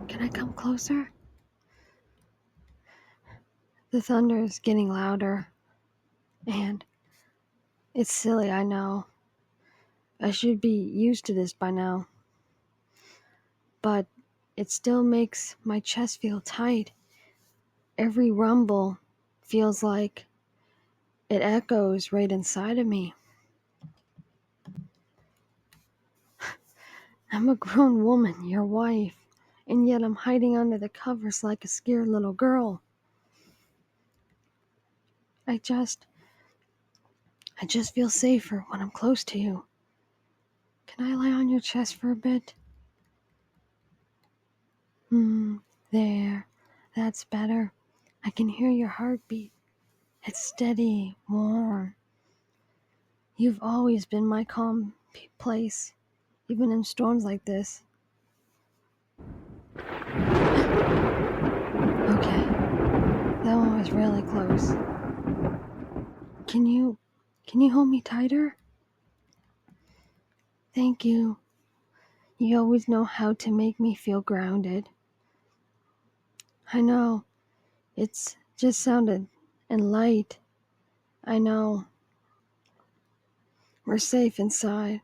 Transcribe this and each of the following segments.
Can I come closer? The thunder is getting louder, and it's silly, I know. I should be used to this by now. But it still makes my chest feel tight. Every rumble feels like it echoes right inside of me. I'm a grown woman, your wife, and yet I'm hiding under the covers like a scared little girl. I just feel safer when I'm close to you. Can I lie on your chest for a bit? There. That's better. I can hear your heartbeat. It's steady, warm. You've always been my calm place, even in storms like this. Okay, that one was really close. Can you hold me tighter? Thank you. You always know how to make me feel grounded. I know, it's just sounded and light. I know. We're safe inside.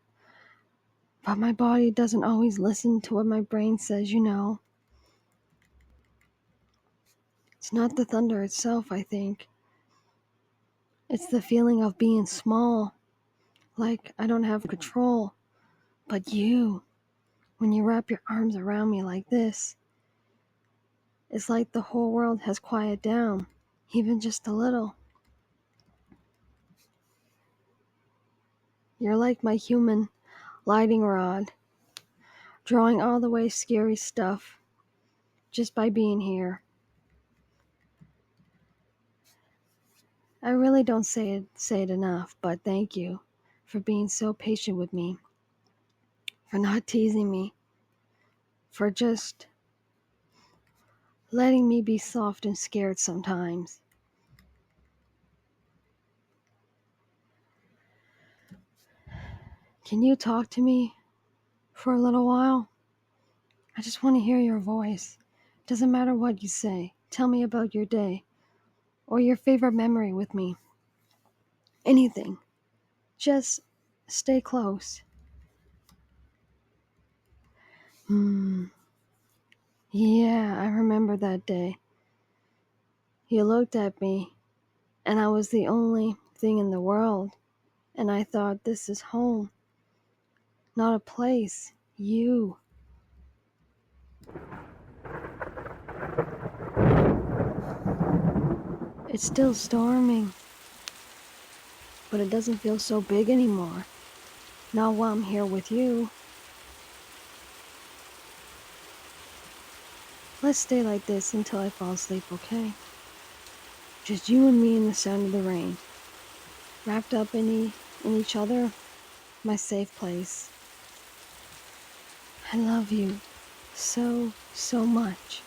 But my body doesn't always listen to what my brain says, you know. It's not the thunder itself, I think. It's the feeling of being small, like I don't have control. But you, when you wrap your arms around me like this, it's like the whole world has quieted down, even just a little. You're like my human lighting rod, drawing all the way scary stuff just by being here. I really don't say it enough, but thank you for being so patient with me, for not teasing me, for just letting me be soft and scared sometimes. Can you talk to me for a little while? I just want to hear your voice. Doesn't matter what you say. Tell me about your day or your favorite memory with me. Anything. Just stay close. Yeah, I remember that day. You looked at me, and I was the only thing in the world, and I thought, this is home, not a place. You. It's still storming, but it doesn't feel so big anymore. Not while I'm here with you. Let's stay like this until I fall asleep, okay? Just you and me and the sound of the rain. Wrapped up in each other, my safe place. I love you so, so much.